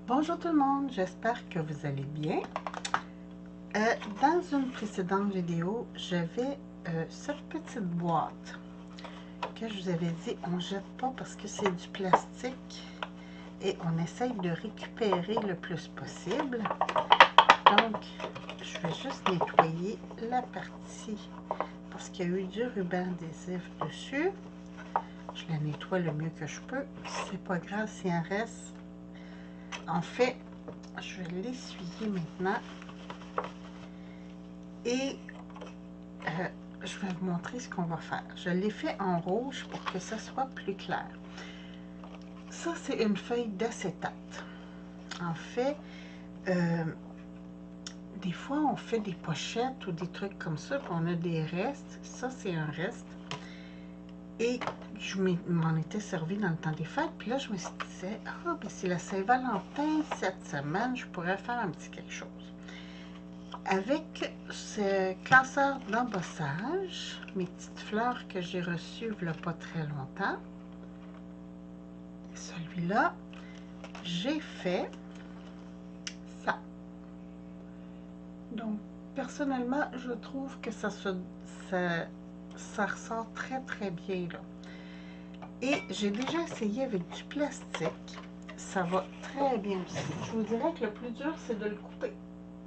Bonjour tout le monde, j'espère que vous allez bien. Dans une précédente vidéo, j'avais cette petite boîte que je vous avais dit on ne jette pas parce que c'est du plastique et on essaye de récupérer le plus possible. Donc, je vais juste nettoyer la partie parce qu'il y a eu du ruban adhésif dessus. Je la nettoie le mieux que je peux. C'est pas grave s'il en reste. En fait, je vais l'essuyer maintenant et je vais vous montrer ce qu'on va faire. Je l'ai fait en rouge pour que ça soit plus clair. Ça, c'est une feuille d'acétate. En fait, des fois, on fait des pochettes ou des trucs comme ça, puis on a des restes. Ça, c'est un reste. Et je m'en étais servi dans le temps des fêtes. Puis là, je me suis dit, ah, ben c'est la Saint-Valentin cette semaine, je pourrais faire un petit quelque chose. Avec ce classeur d'embossage, mes petites fleurs que j'ai reçues il n'y a pas très longtemps, celui-là, j'ai fait ça. Donc, personnellement, je trouve que ça ressort très très bien là. Et j'ai déjà essayé avec du plastique. Ça va très bien aussi. Je vous dirais que le plus dur, c'est de le couper.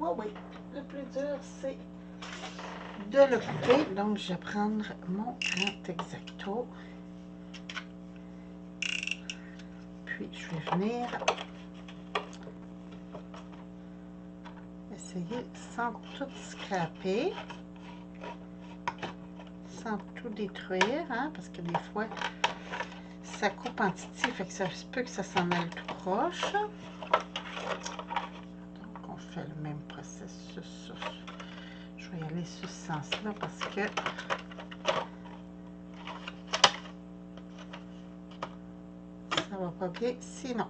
Oui, oui. Le plus dur, c'est de le couper. Donc, je vais prendre mon grand X-Acto. Puis, je vais venir essayer sans tout scraper, sans tout détruire, hein, parce que des fois, ça coupe en titi, fait que ça se peut que ça s'en aille tout proche. Donc, on fait le même processus. Je vais y aller sur ce sens-là parce que ça va pas bien sinon.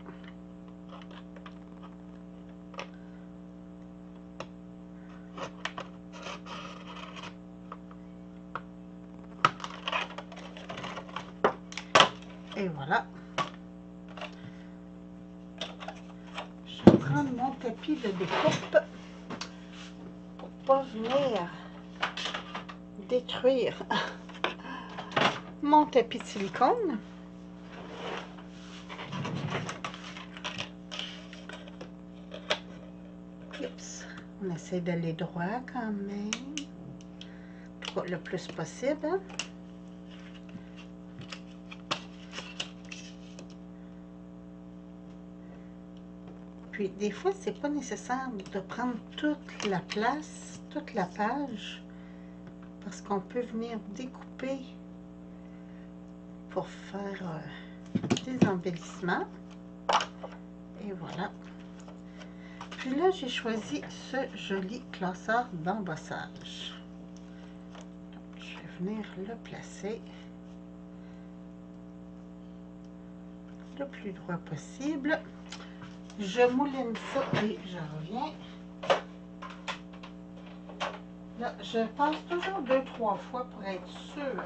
Et voilà. Je vais prendre mon tapis de découpe pour pas venir détruire mon tapis de silicone. Oups. On essaie d'aller droit quand même, le plus possible. Hein? Puis des fois, c'est pas nécessaire de prendre toute la place, toute la page, parce qu'on peut venir découper pour faire des embellissements. Et voilà. Puis là, j'ai choisi ce joli classeur d'embossage. Je vais venir le placer le plus droit possible. Je mouline ça et je reviens. Là, je passe toujours 2-3 fois pour être sûr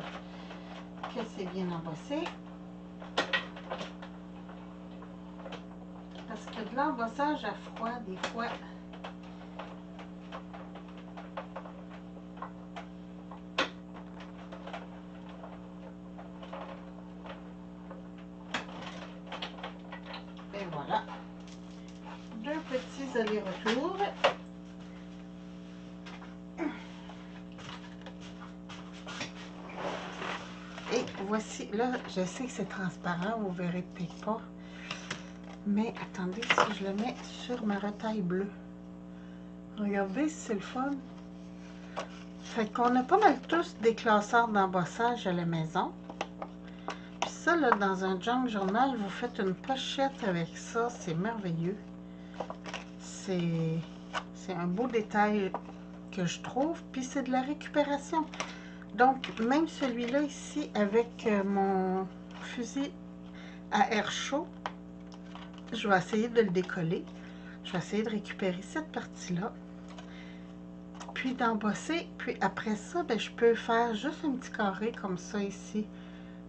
que c'est bien embossé. Parce que de l'embossage à froid, des fois, et voilà. 2 petits allers-retours. Et voici, là, je sais que c'est transparent, vous verrez peut-être pas. Mais attendez, si je le mets sur ma retaille bleue. Regardez, c'est le fun. Fait qu'on a pas mal tous des classeurs d'embossage à la maison. Puis ça, là, dans un junk journal, vous faites une pochette avec ça. C'est merveilleux. C'est un beau détail que je trouve. Puis c'est de la récupération. Donc, même celui-là ici, avec mon fusil à air chaud, je vais essayer de le décoller. Je vais essayer de récupérer cette partie-là. Puis d'embosser. Puis après ça, ben, je peux faire juste un petit carré comme ça ici.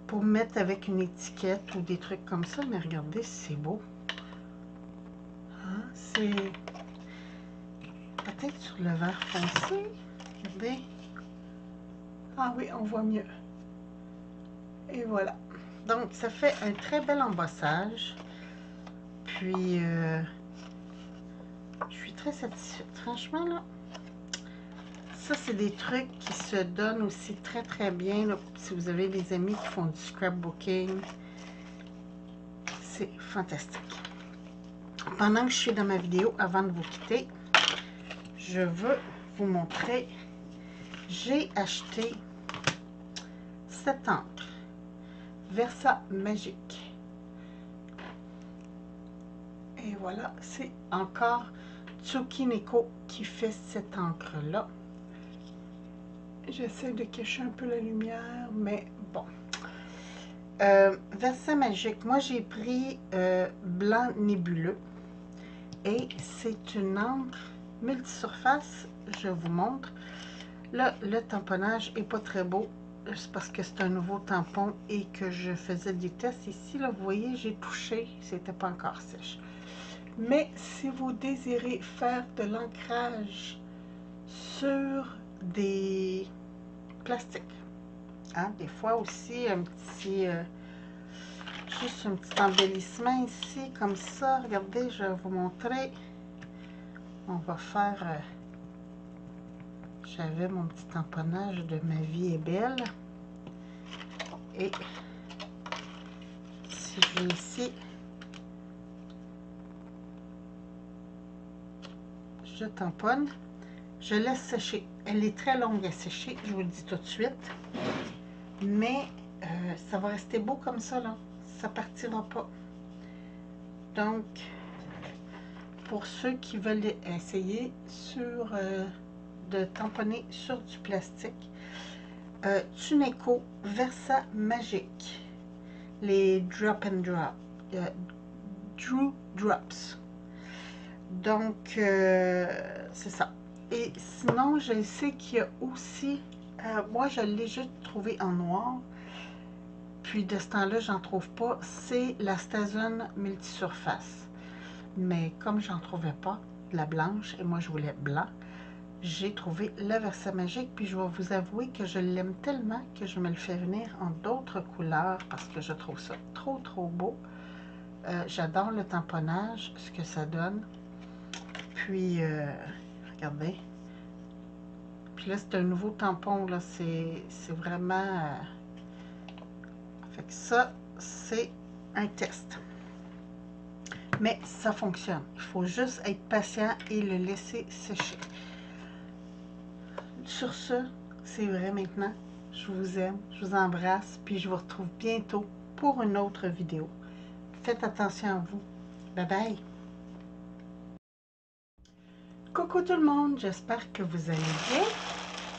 Pour mettre avec une étiquette ou des trucs comme ça. Mais regardez, c'est beau. c'est peut-être sur le vert foncé. Regardez. Ah oui, on voit mieux. Et voilà. Donc, ça fait un très bel embossage. Puis, je suis très satisfaite. Franchement, là, ça, c'est des trucs qui se donnent aussi très, très bien. Là, si vous avez des amis qui font du scrapbooking, c'est fantastique. Pendant que je suis dans ma vidéo, avant de vous quitter, je veux vous montrer, j'ai acheté cette encre Versa Magique. Et voilà, c'est encore Tsukineko qui fait cette encre-là. J'essaie de cacher un peu la lumière, mais bon. Versa Magique, moi j'ai pris blanc nébuleux. Et c'est une encre multisurface, je vous montre. Là, le tamponnage est pas très beau. C'est parce que c'est un nouveau tampon et que je faisais des tests. Ici, là, vous voyez, j'ai touché, c'était pas encore sèche. Mais si vous désirez faire de l'ancrage sur des plastiques, hein, des fois aussi un petit... juste un petit embellissement ici, comme ça. Regardez, je vais vous montrer. On va faire... j'avais mon petit tamponnage de Ma vie est belle. Et si je vais ici, je tamponne. Je laisse sécher. Elle est très longue à sécher, je vous le dis tout de suite. Mais ça va rester beau comme ça, là. Ça partira pas. Donc, pour ceux qui veulent essayer de tamponner sur du plastique, Tsukineko Versa Magique, les Drop and Drop, Drew Drops. Donc, c'est ça. Et sinon, je sais qu'il y a aussi, moi je l'ai juste trouvé en noir, puis de ce temps-là, j'en trouve pas, c'est la Stazone Multisurface. Mais comme j'en trouvais pas, la blanche, et moi je voulais blanc, j'ai trouvé la Versa Magique, puis je vais vous avouer que je l'aime tellement que je me le fais venir en d'autres couleurs parce que je trouve ça trop beau. J'adore le tamponnage, ce que ça donne. Puis, regardez. Puis là, c'est un nouveau tampon, là, c'est vraiment... fait que ça, c'est un test. Mais ça fonctionne. Il faut juste être patient et le laisser sécher. Sur ce, c'est vrai maintenant. Je vous aime, je vous embrasse, puis je vous retrouve bientôt pour une autre vidéo. Faites attention à vous. Bye bye! Coucou tout le monde, j'espère que vous allez bien.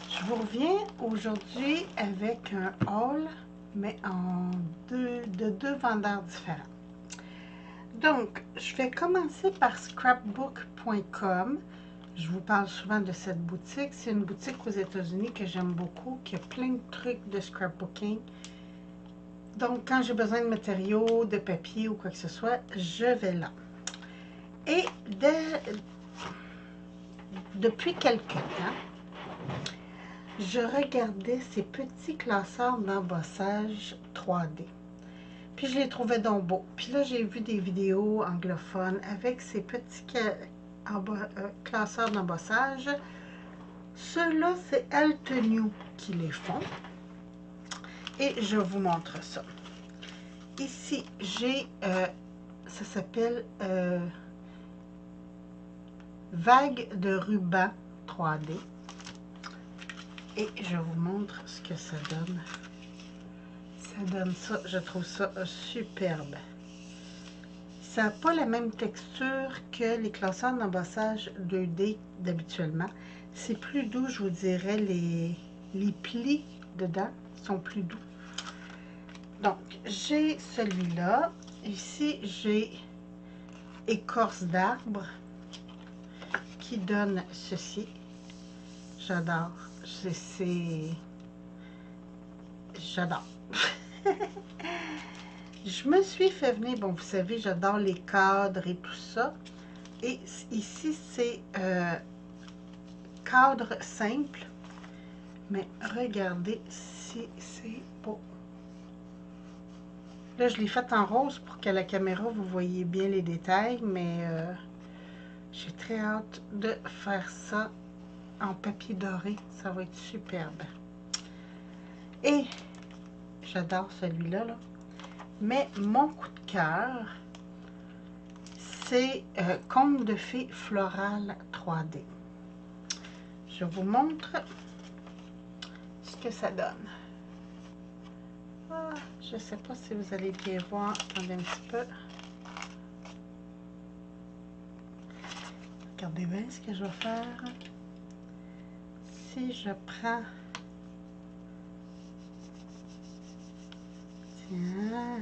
Je vous reviens aujourd'hui avec un haul, mais de deux vendeurs différents. Donc, je vais commencer par scrapbook.com. Je vous parle souvent de cette boutique. C'est une boutique aux États-Unis que j'aime beaucoup, qui a plein de trucs de scrapbooking. Donc, quand j'ai besoin de matériaux, de papier ou quoi que ce soit, je vais là. Et depuis quelques temps, je regardais ces petits classeurs d'embossage 3D. Puis je les trouvais donc beaux. Puis là, j'ai vu des vidéos anglophones avec ces petits classeurs d'embossage. Ceux-là, c'est Altenew qui les font. Et je vous montre ça. Ici, j'ai, ça s'appelle Vague de ruban 3D. Et je vous montre ce que ça donne. Ça donne ça, je trouve ça superbe. Ça n'a pas la même texture que les classeurs d'embossage 2D d'habituellement. C'est plus doux, je vous dirais, les plis dedans sont plus doux. Donc, j'ai celui-là. Ici, j'ai Écorce d'arbre qui donne ceci. J'adore. J'adore. Je me suis fait venir, bon, vous savez, j'adore les cadres et tout ça. Et ici, c'est cadre simple. Mais regardez si c'est beau. Là, je l'ai fait en rose pour que la caméra, vous voyez bien les détails. Mais j'ai très hâte de faire ça en papier doré. Ça va être superbe. Et j'adore celui-là, là. Mais mon coup de cœur, c'est Conte de fées floral 3D. Je vous montre ce que ça donne. Ah, je ne sais pas si vous allez bien voir. Attendez un petit peu. Regardez bien ce que je vais faire. Si je prends... Tiens...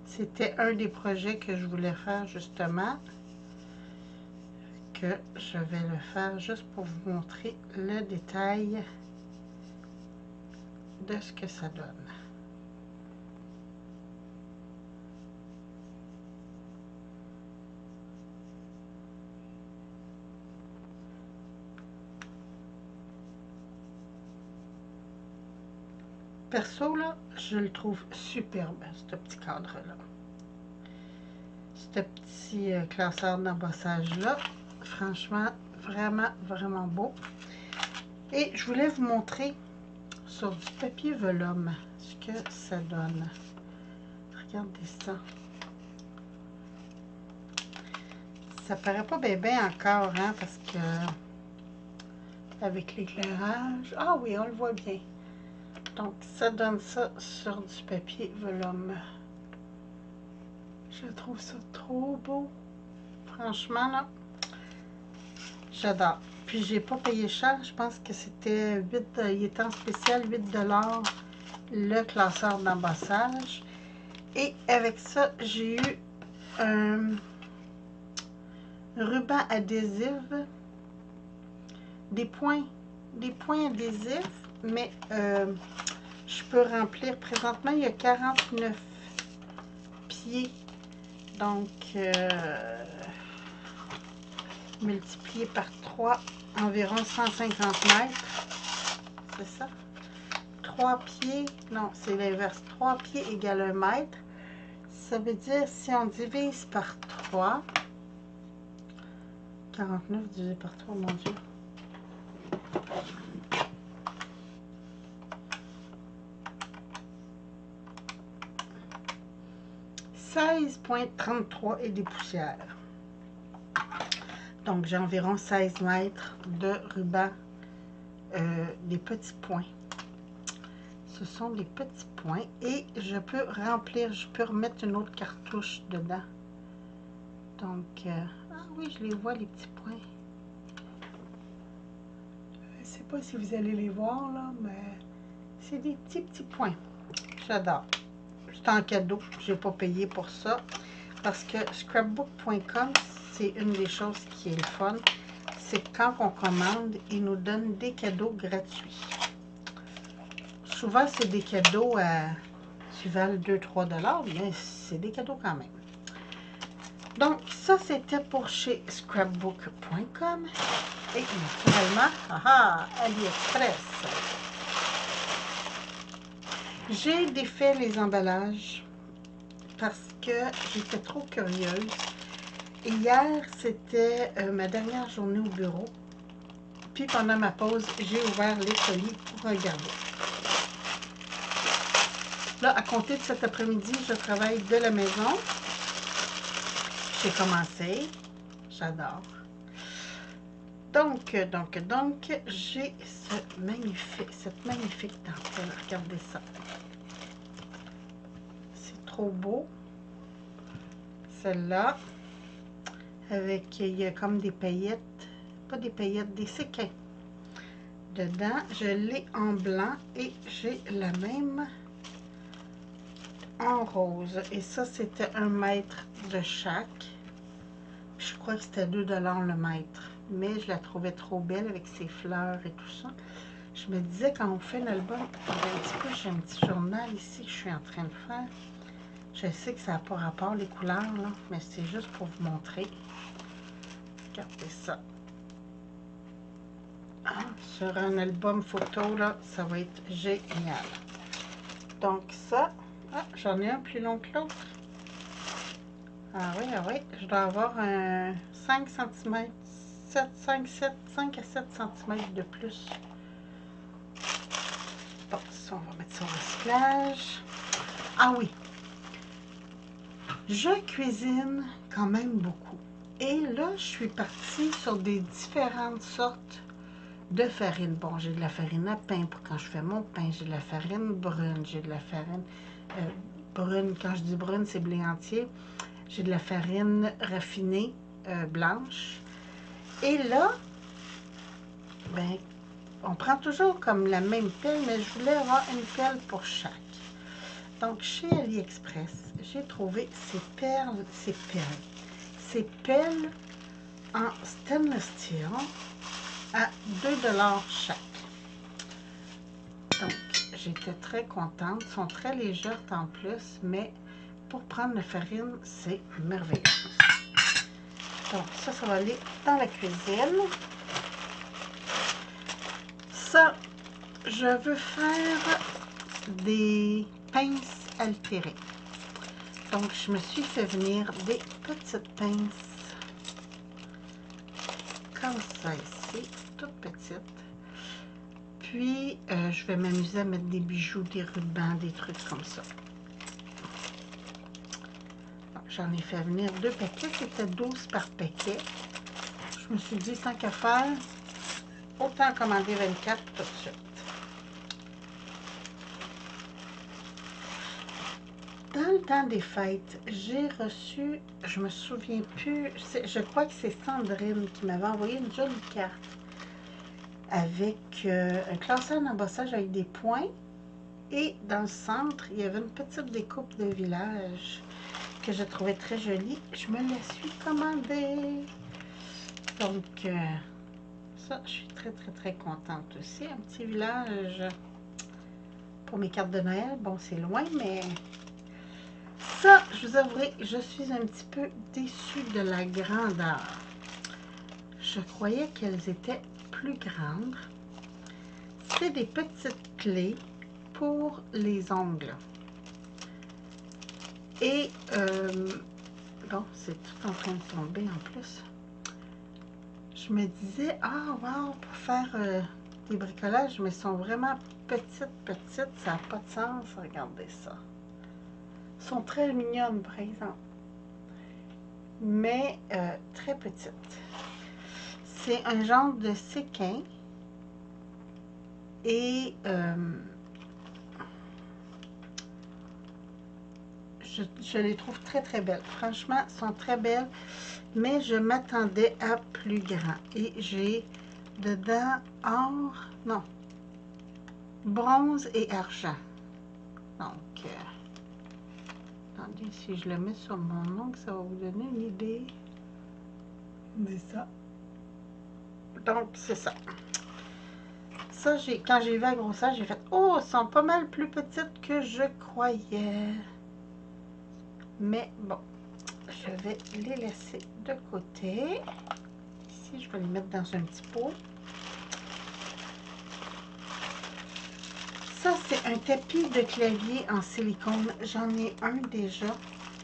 C'était un des projets que je voulais faire justement, que je vais le faire juste pour vous montrer le détail de ce que ça donne. Perso, là, je le trouve superbe, ce petit cadre-là. Ce petit classeur d'embossage-là, franchement, vraiment, vraiment beau. Et je voulais vous montrer sur du papier velum ce que ça donne. Regardez ça. Ça paraît pas bien encore, hein, parce que avec l'éclairage... Ah oui, on le voit bien. Donc, ça donne ça sur du papier velum. Je trouve ça trop beau. Franchement, là, j'adore. Puis, j'ai pas payé cher. Je pense que c'était 8... il était en spécial 8 $, le classeur d'embossage. Et avec ça, j'ai eu un ruban adhésif, des points adhésifs, mais je peux remplir. Présentement, il y a 49 pieds. Donc, multiplié par 3, environ 150 mètres. C'est ça? 3 pieds, non, c'est l'inverse. 3 pieds égale 1 mètre. Ça veut dire, si on divise par 3, 49 divisé par 3, mon Dieu. « 16,33 et des poussières. » Donc, j'ai environ 16 mètres de ruban, des petits points. Ce sont des petits points et je peux remplir, je peux remettre une autre cartouche dedans. Donc, ah oui, je les vois, les petits points. Je ne sais pas si vous allez les voir, là, mais c'est des petits points. J'adore. C'est en cadeau, je n'ai pas payé pour ça. Parce que scrapbook.com, c'est une des choses qui est le fun. C'est que quand on commande, ils nous donnent des cadeaux gratuits. Souvent, c'est des cadeaux qui valent 2-3 $, mais c'est des cadeaux quand même. Donc, ça, c'était pour chez scrapbook.com. Et naturellement, AliExpress. J'ai défait les emballages parce que j'étais trop curieuse. Et hier, c'était ma dernière journée au bureau. Puis pendant ma pause, j'ai ouvert les colis pour regarder. Là, à compter de cet après-midi, je travaille de la maison. J'ai commencé. J'adore. Donc, j'ai cette magnifique dentelle. Regardez ça. C'est trop beau. Celle-là, avec, il y a comme des paillettes. Pas des paillettes, des séquins. Dedans, je l'ai en blanc et j'ai la même en rose. Et ça, c'était 1 mètre de chaque. Puis je crois que c'était 2 $ le mètre. Mais je la trouvais trop belle avec ses fleurs et tout ça. Je me disais, quand on fait l'album, attendez un petit peu, j'ai un petit journal ici que je suis en train de faire. Je sais que ça n'a pas rapport les couleurs, là, mais c'est juste pour vous montrer. Regardez ça. Ah, sur un album photo, là, ça va être génial. Donc ça, j'en ai un plus long que l'autre. Ah oui, je dois avoir un 5 cm, 5 à 7 cm de plus. Bon, ça, on va mettre ça au recyclage. Ah oui, je cuisine quand même beaucoup. Et là, je suis partie sur des différentes sortes de farine. Bon, j'ai de la farine à pain pour quand je fais mon pain. J'ai de la farine brune. J'ai de la farine brune. Quand je dis brune, c'est blé entier. J'ai de la farine raffinée blanche. Et là, ben, on prend toujours comme la même pelle, mais je voulais avoir une pelle pour chaque. Donc, chez AliExpress, j'ai trouvé ces pelles en stainless steel à 2 $ chaque. Donc, j'étais très contente. Elles sont très légères en plus, mais pour prendre la farine, c'est merveilleux. Donc, ça va aller dans la cuisine. Ça, je veux faire des pinces altérées. Donc, je me suis fait venir des petites pinces comme ça ici, toutes petites. Puis, je vais m'amuser à mettre des bijoux, des rubans, des trucs comme ça. J'en ai fait venir 2 paquets, c'était 12 par paquet. Je me suis dit, tant qu'à faire, autant commander 24 tout de suite. Dans le temps des fêtes, j'ai reçu, je me souviens plus, je crois que c'est Sandrine qui m'avait envoyé une jolie carte avec un classeur d'embossage avec des points. Et dans le centre, il y avait une petite découpe de village que je trouvais très jolie. Je me la suis commandée. Donc, ça, je suis très contente aussi. Un petit village pour mes cartes de Noël. Bon, c'est loin, mais ça, je vous avouerai, je suis un petit peu déçue de la grandeur. Je croyais qu'elles étaient plus grandes. C'est des petites clés pour les ongles. Et, bon, c'est tout en train de tomber en plus. Je me disais, ah, wow, pour faire des bricolages, mais elles sont vraiment petites, ça n'a pas de sens. Regardez ça. Elles sont très mignonnes, par exemple. Mais très petites. C'est un genre de séquin. Et je les trouve très belles. Franchement, elles sont très belles. Mais je m'attendais à plus grand. Et j'ai dedans or, non, bronze et argent. Donc, attendez, si je le mets sur mon ongle, ça va vous donner une idée. C'est ça. Donc, c'est ça. Ça, quand j'ai vu la grosseur, j'ai fait, oh, elles sont pas mal plus petites que je croyais. Mais bon, je vais les laisser de côté. Ici, je vais les mettre dans un petit pot. Ça, c'est un tapis de clavier en silicone. J'en ai un déjà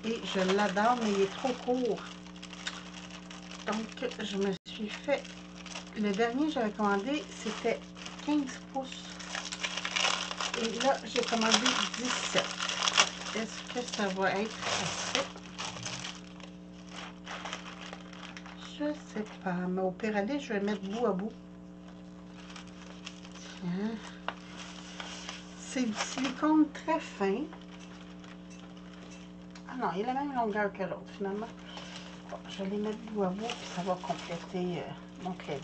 et je l'adore, mais il est trop court. Donc, je me suis fait... Le dernier que j'avais commandé, c'était 15 pouces. Et là, j'ai commandé 17. Est-ce que ça va être assez? Je sais pas, mais au pire aller, je vais mettre bout à bout. Tiens. C'est du silicone très fin. Ah non, il a la même longueur que l'autre, finalement. Bon, je vais les mettre bout à bout, puis ça va compléter mon clavier.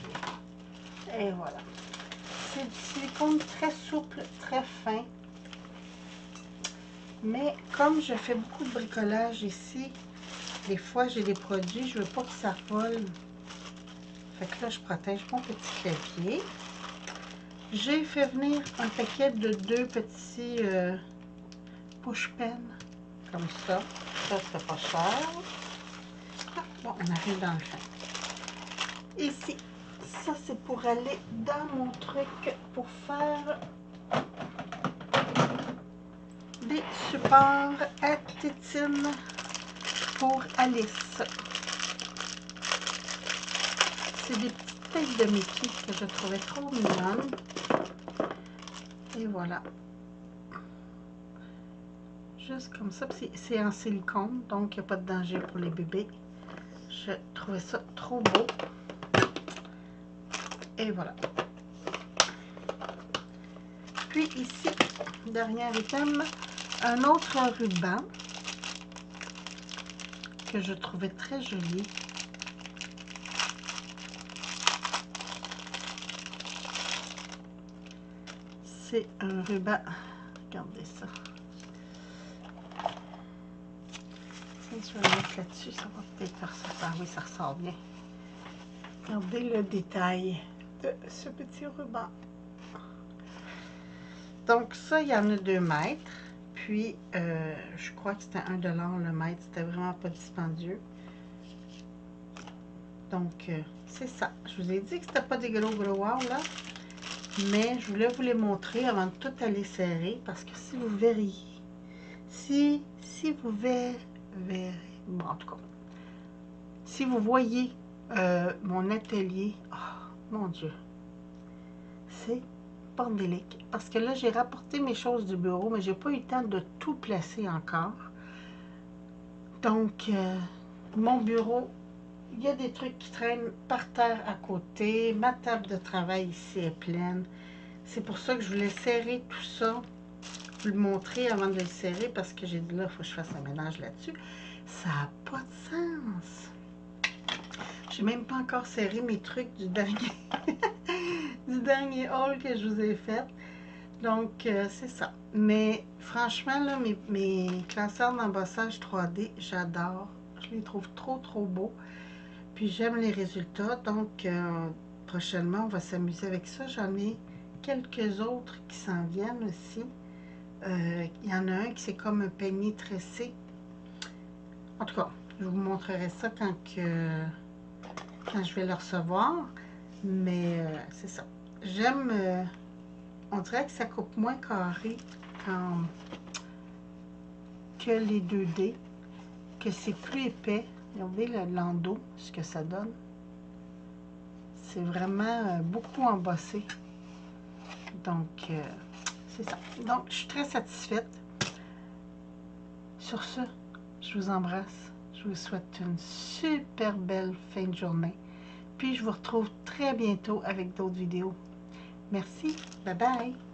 Et voilà. C'est du silicone très souple, très fin. Mais comme je fais beaucoup de bricolage ici, des fois j'ai des produits, je veux pas que ça vole. Fait que là, je protège mon petit clavier. J'ai fait venir un paquet de 2 petits push-pen comme ça. Ça, c'est pas cher. Ah, bon, on arrive dans le fin. Ici, ça c'est pour aller dans mon truc pour faire des supports à tétine pour Alice. C'est des petites têtes de Mickey que je trouvais trop mignonnes. Et voilà. Juste comme ça. C'est en silicone, donc il n'y a pas de danger pour les bébés. Je trouvais ça trop beau. Et voilà. Puis ici, dernier item, un autre ruban que je trouvais très joli. C'est un ruban. Regardez ça. Tiens, je vais le mettre là-dessus. Ça va peut-être faire ça. Ah oui, ça ressort bien. Regardez le détail de ce petit ruban. Donc ça, il y en a 2 mètres. Puis, je crois que c'était 1 $ le mètre. C'était vraiment pas dispendieux. Donc, c'est ça. Je vous ai dit que c'était pas des gros wow, là. Mais je voulais vous les montrer avant de tout aller serrer. Parce que si vous verriez, si vous verrez, bon, en tout cas, si vous voyez mon atelier, oh, mon Dieu, c'est bordélique. Parce que là, j'ai rapporté mes choses du bureau, mais j'ai pas eu le temps de tout placer encore. Donc, mon bureau, il y a des trucs qui traînent par terre à côté. Ma table de travail ici est pleine. C'est pour ça que je voulais serrer tout ça, vous le montrer avant de le serrer, parce que j'ai dit là, il faut que je fasse un ménage là-dessus. Ça n'a pas de sens. J'ai même pas encore serré mes trucs du dernier, du dernier haul que je vous ai fait. Donc, c'est ça. Mais franchement, là, mes classeurs d'embossage 3D, j'adore. Je les trouve trop beaux. Puis j'aime les résultats. Donc, prochainement, on va s'amuser avec ça. J'en ai quelques autres qui s'en viennent aussi. Il y en a un qui c'est comme un peigne tressé. En tout cas, je vous montrerai ça quand je vais le recevoir. Mais c'est ça. J'aime... on dirait que ça coupe moins carré que les 2D. Que c'est plus épais. Regardez le landau, ce que ça donne. C'est vraiment beaucoup embossé. Donc, c'est ça. Donc, je suis très satisfaite. Sur ce, je vous embrasse. Je vous souhaite une super belle fin de journée. Puis, je vous retrouve très bientôt avec d'autres vidéos. Merci. Bye bye.